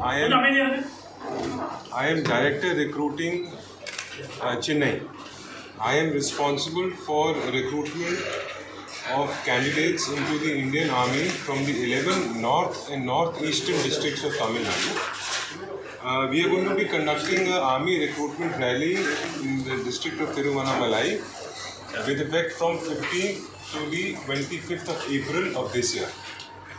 I am Director Recruiting Chennai. I am responsible for recruitment of candidates into the Indian Army from the 11 north and northeastern districts of Tamil Nadu. We are going to be conducting an army recruitment rally in the district of Tiruvannamalai with effect from 15th to the 25th of April of this year.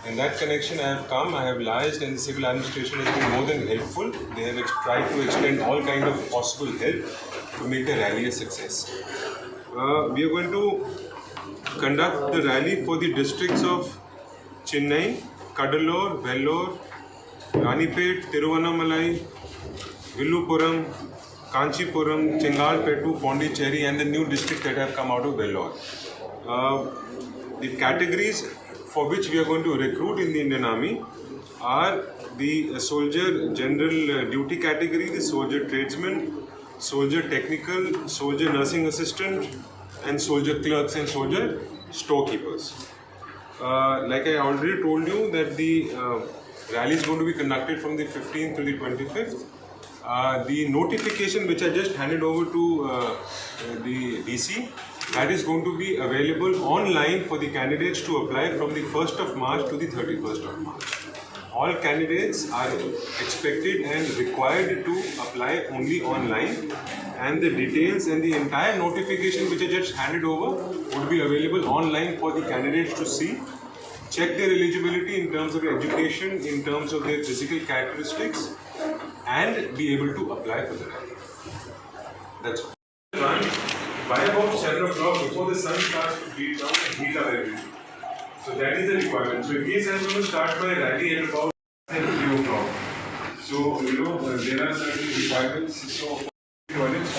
In that connection, I have come, I have liaised, and the civil administration has been more than helpful. They have tried to extend all kind of possible help to make the rally a success. We are going to conduct the rally for the districts of Chennai, Cuddalore, Vellore, Ranipet, Tiruvannamalai, Villupuram, Kanchipuram, Chengalpettu, Pondicherry, and the new district that have come out of Vellore. The categories for which we are going to recruit in the Indian Army are the soldier general duty category, the soldier tradesman, soldier technical, soldier nursing assistant, and soldier clerks and soldier storekeepers. Like I already told you that the rally is going to be conducted from the 15th to the 25th. The notification which I just handed over to the DC, that is going to be available online for the candidates to apply from the 1st of March to the 31st of March. All candidates are expected and required to apply only online, and the details and the entire notification which I just handed over would be available online for the candidates to see, check their eligibility in terms of education, in terms of their physical characteristics, and be able to apply for the rally. That's all. By about 7 o'clock, before the sun starts to beat down and heat up everything. So that is the requirement. So in case I'm going to start my rally at about 3 o'clock. So there are certain requirements. So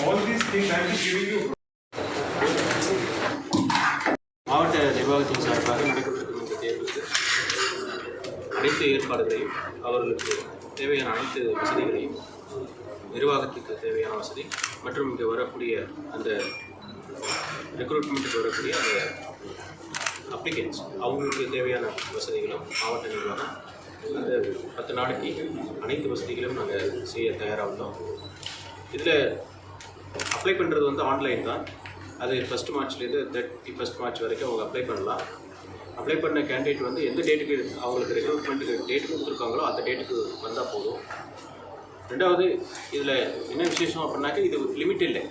all these things I'm just giving you. மாவட்ட நிர்வாகத்தின் சார்பாக நடைபெற்றிருக்கும் இந்த தேர்வுக்கு அனைத்து ஏற்பாடுகளையும் அவர்களுக்கு தேவையான அனைத்து வசதிகளையும் நிர்வாகத்துக்கு தேவையான வசதி மற்றும் இங்கே வரக்கூடிய அந்த ரெக்ரூட்மெண்ட்டுக்கு வரக்கூடிய அந்த அப்ளிகன்ஸ் அவங்களுக்கு தேவையான வசதிகளும் மாவட்ட நிர்வாகம் அந்த 10 நாளைக்கு அனைத்து வசதிகளும் நாங்கள் செய்ய தயாராக உள்ளோம். இதில் அப்ளை பண்ணுறது ஆன்லைன் தான். அது 1 மார்ச்லேருந்து 31 மார்ச் வரைக்கும் அவங்க அப்ளை பண்ணலாம். அப்ளை பண்ண கேண்டிடேட் எந்த டேட்டுக்கு அவங்களுக்கு ரெக்ரூட்மெண்ட்டுக்கு டேட் கொடுத்துருக்காங்களோ அந்த டேட்டுக்கு வந்தால் போதும். ரெண்டாவது இதில் என்ன விசேஷம் அப்படின்னாக்க இது லிமிட் இல்லை.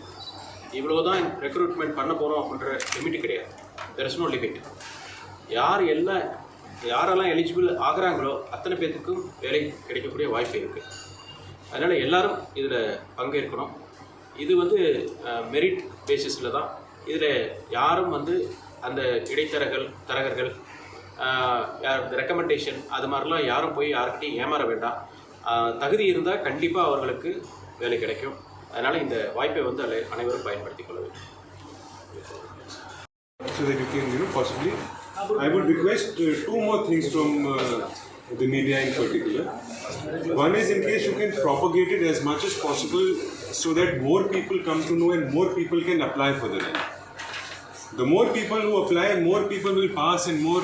இவ்வளோ தான் ரெக்ரூட்மெண்ட் பண்ண போகிறோம் அப்படின்ற லிமிட்டு கிடையாது. There is no limit. யாரெல்லாம் எலிஜிபிள் ஆகிறாங்களோ அத்தனை பேர்த்துக்கும் வேலை கிடைக்கக்கூடிய வாய்ப்பு இருக்குது. அதனால் எல்லோரும் இதில் பங்கேற்கணும். இது மெரிட் பேசிஸில் தான். இதில் யாரும் அந்த தரகர்கள் ரெக்கமெண்டேஷன் அது மாதிரிலாம் யாரும் போய் யார்கிட்டையும் ஏமாற வேண்டாம். தகுதி இருந்தால் கண்டிப்பாக அவர்களுக்கு வேலை கிடைக்கும். அதனால் இந்த வாய்ப்பை அனைவரும் பயன்படுத்திக் கொள்ள வேண்டும். So that you can, possibly, I would request 2 more things from the media in particular. One is, in case you can propagate it as much as possible so that more people come to know and more people can apply for the rally. The more people who apply, more people will pass and more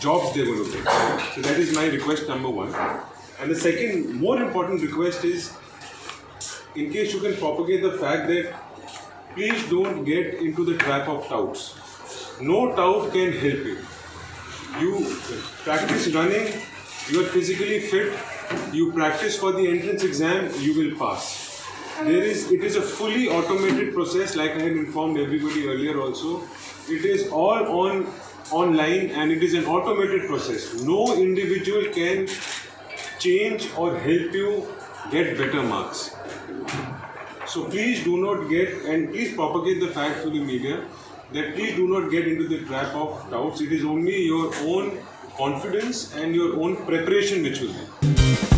jobs they're going to get. So that is my request number 1. And the second more important request is, in case you can propagate the fact that please don't get into the trap of touts. No tout can help you. You practice running, you are physically fit, you practice for the entrance exam, you will pass. It is a fully automated process, like I had informed everybody earlier also. It is all online and it is an automated process. No individual can change or help you get better marks. So please do not please propagate the fact to the media that please do not get into the trap of doubts. It is only your own confidence and your own preparation which will help.